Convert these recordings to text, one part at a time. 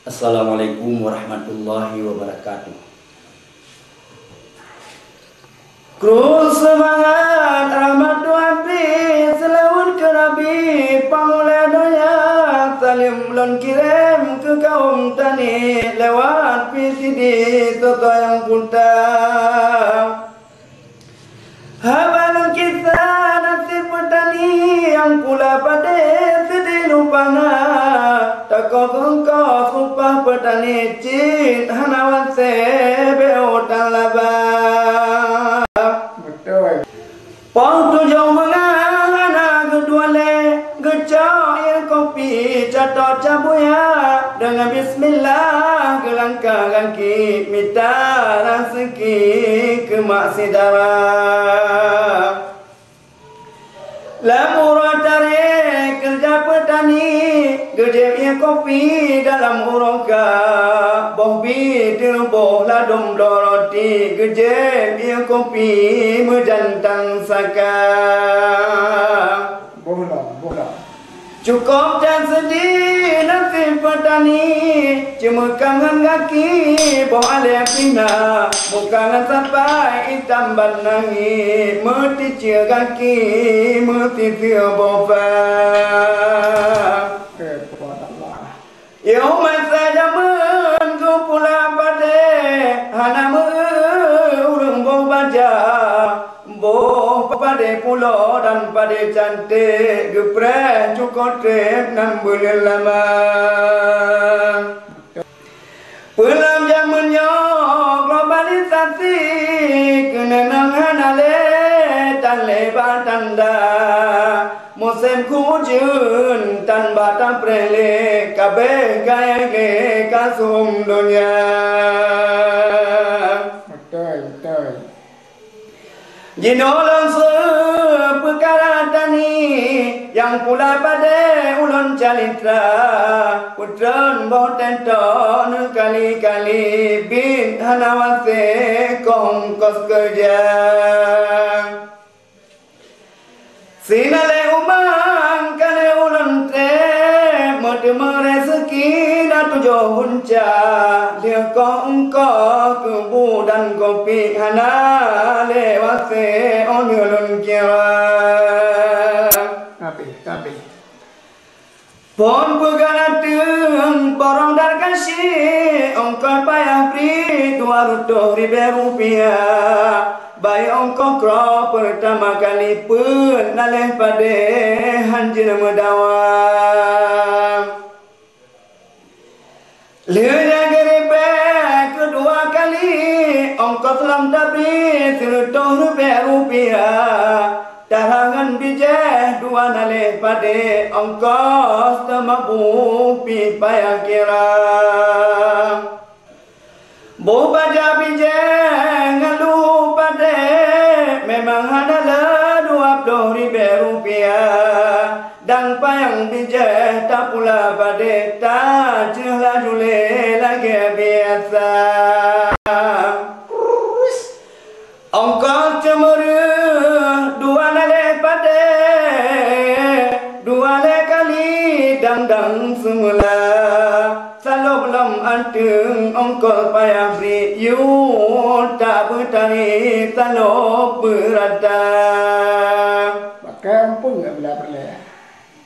Assalamualaikum warahmatullahi wabarakatuh. Kru semangat rahmat Nabi selawat ke Nabi pangoleh doya salim lon kirim ke kaum tani lewat PCD toto yang putar. Habalan kisah nasib petani yang pula pada sedih lupana. Takok engkau supah petani cint hanawan sebe otan laba. Betul. Pang tujuh mengana kedua le gecok yang kopi catot cabuya dengan bismillah gelangkah kaki minta rezeki ke mak sidara. Lamurah tarik kerja petani gede kopi dalam urangka bohbi terboh ladum doroti gede kopi menjantang saka bola cukup dan sedih nasib petani cuma kangen kaki boh alih pina bukan sampai hitam banangi mesti cia kaki mesti cia boba. Yo masa zaman ku pula pada hana urung bo baja bo pada pulau dan pada cantik gepreh cukup trip 6 bulan lama. Pelam zamannya globalisasi kena nang hana le tan lebar tanda musim hujan tan batang prele kabe gaya ke kasum dunia. Betul. Jino langsung perkara tani yang pula pada ulun calitra putran botenton kali-kali bin hanawase kongkos kerja. Sinale umang kale ulan tre mode rezeki na tujuh hunca dia kongko kebu dan kopi hana lewase onulun kira tapi pon pegana tung borong dar kasih ongkar payah beri 200.000 rupiah. Bayi ongkong kro pertama kali pun naleh pada hanjir medawam. Lena geripe kedua kali ongkong selam tabri 100 rupiah. Tarangan bijah dua naleh pada ongkong semabu pipa yang kira. Bo baja bijah ngalu pada memang adalah 20.000 rupiah dan payang bijah tak pula pada tak jelah jule lagi biasa. Ongkong cemuru dua naleh pada dua le kali dang semula. Kalau belum antung ongkol payah beri you tak bertani kalau berada. Pakai ampun tak bila perleh.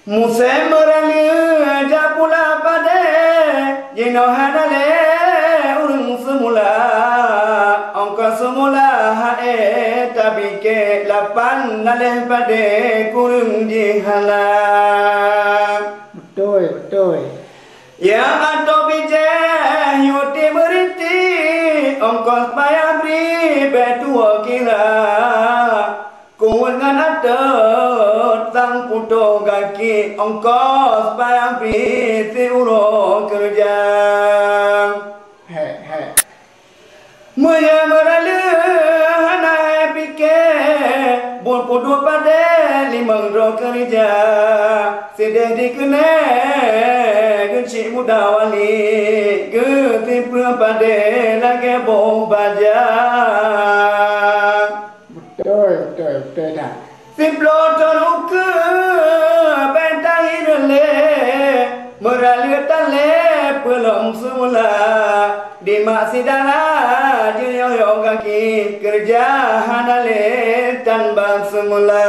Musim beralih aja pula pada jino hadale urung semula ongkol semula hae tapi ke 8 naleh pada kurung dihalang. Betul. Yang atau bijah yuti beriti ongkos payah beri betua kira kuangan adat sang putu kaki ongkos payah beri si uro kerja. Muya meralu hana pikir bul pudu pada 5 kerja sedih dikenal cik muda wali getip pada lagi boh baja. Betul dah. Siplo tonuke bentahin le meralir tale pelong semua sidara jilio kaki kerja hanale tanpa semula.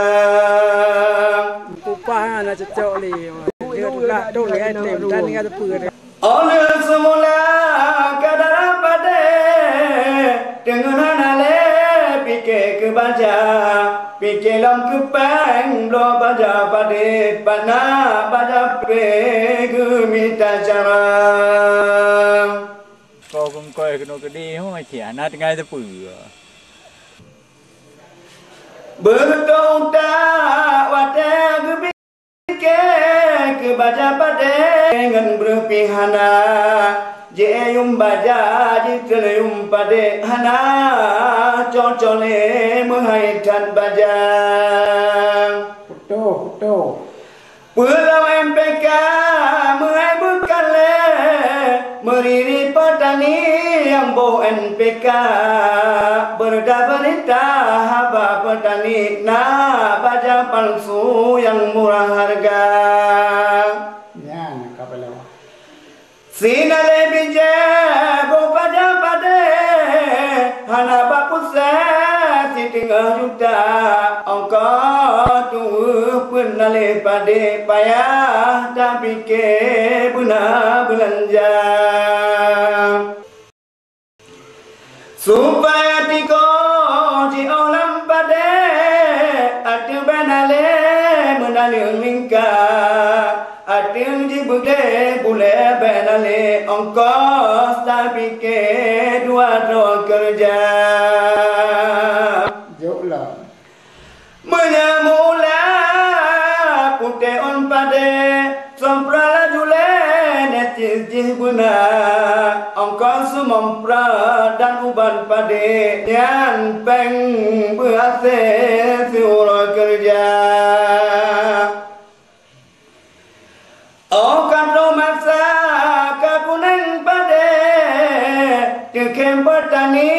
Pupa nak cocok li. Dia nak dole ai tem dan dengan tepur. Oleh semula kadar pada dengan hanale pikir ke baca pikir lam ke peng lo baca pada pana baca pe ke minta cara. Kau cũng coi cái nó cái đi không ai thẻ nát ngay tới bự berkau tak wadah kebike kebaca pada dengan berpihana jeyum baca jitleum pada hana cocole menghaitan baca Foto. pulau MPK menghai bekale meriri petani yang bo NPK berita haba petani na baja palsu yang murah harga Ya, nak kapal awak. sinale bija bo baja pade hana bapusa sitingah juta angka tu penale pade payah tapi ke guna belanja supaya tiko di olam pada atu banale menale mingka atu di bude bule banale ongkos tapi ke dua kerja Jauh lah. menyamula putih on pada sompra jule netis jibuna ongkos sumompra dan uban pada yang peng berase siura kerja ongkos romasa kakunan pada tekem petani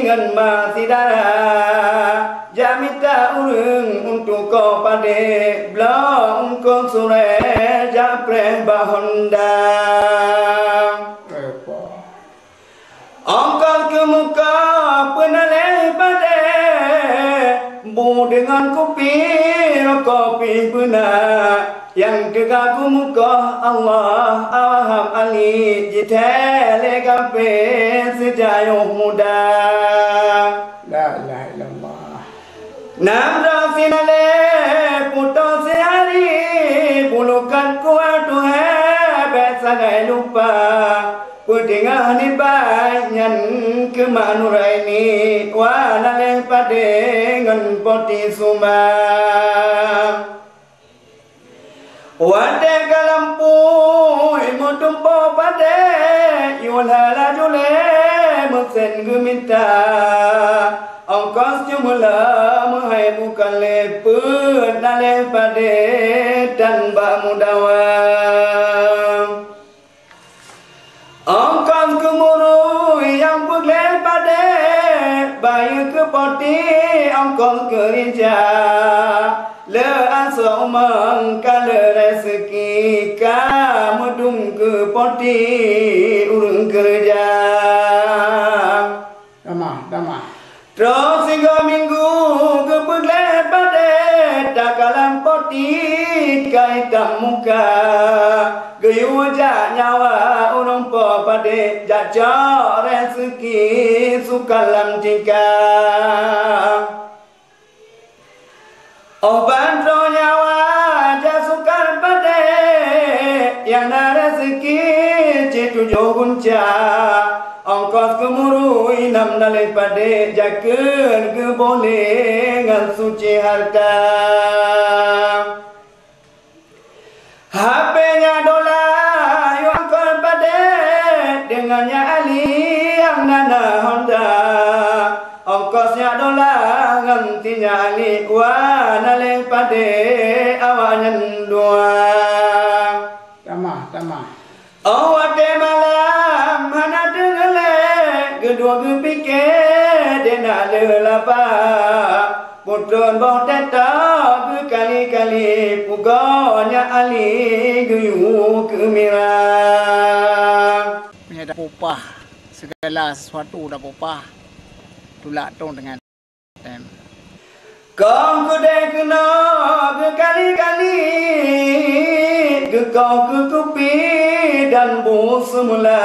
ngan masih darah jamita urung untuk kau pada belum kau sore japre bahonda angkat ke muka penalih pada bu dengan kopi benar yang dekat ke muka Allah awam ali jitele kape sejauh muda La ilaha illallah. Namra sinale puto sehari bulukan kuat tu hai besagai lupa pudingan ni banyan ke manurai ni wanale pade ngan poti suma wate kalampu imutumpo pade yulhala jule musen geminta ongkos jumlah menghai bukan lepet nale pade dan bak mudawam ongkos kemurui yang bukan pade bayu ke poti ongkos kerja le asal mengkala rezeki kamu dung ke poti urung kerja Damah. terus 3 minggu kebelah pada dakalan poti kaitan muka geyu jak nyawa urung po pada jajak rezeki sukalam tika oban ro nyawa jasukar pada yang na rezeki cetujuh gunca ongkos kemurui nam nale pade jaken ke boleh ngan suci harta HP-nya dolar yang ongkos pade dengannya ali yang nana Honda ongkosnya dolar ngantinya ali wa nale pade awanyan dua Damah. awate malam hana dengele kedua kepikir dena lelapa putron boh teta kali-kali pugonya ali geyu kemira Punya dah popah segala sesuatu dah apa tulak tong dengan tem. Kau kudek kena kali-kali kau kupi dan bu semula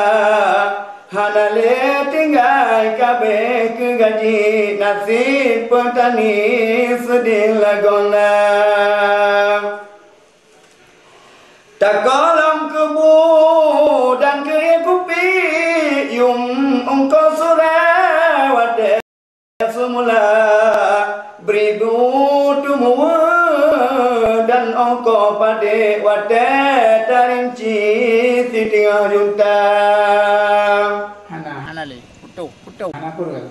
hanale tinggal kabeh ke gaji nasib petani sedih lagona tak kolam kebu dan ke kupi yung engkau surawat semula beribu tumuwa dan engkau pada wadah tarinci tiga juta Hana le putu hana kurang.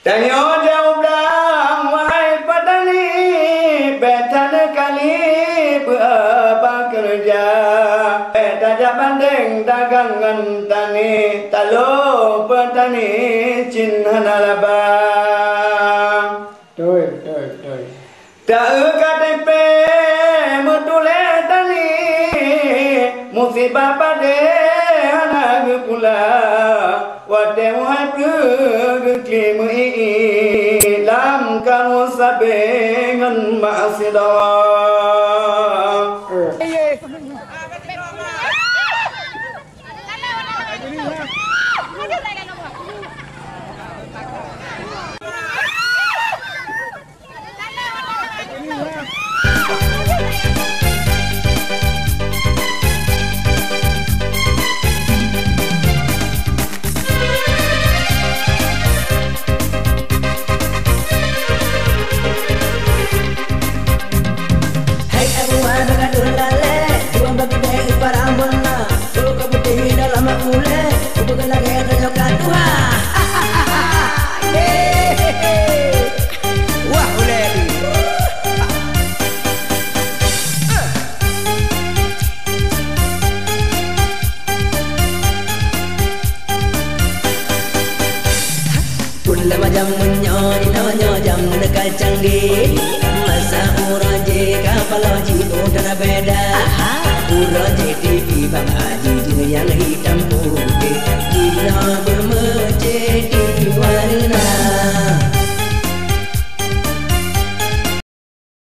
Tanyo jauh belang wahai petani betan kali berapa kerja tak banding dagangan tani talo petani cinta labang Betul. tak KTP mutule tani musibah pada anak pula wate wahai pergi lam kamu sabengan maksidah Yang hitam putih, gila bermecet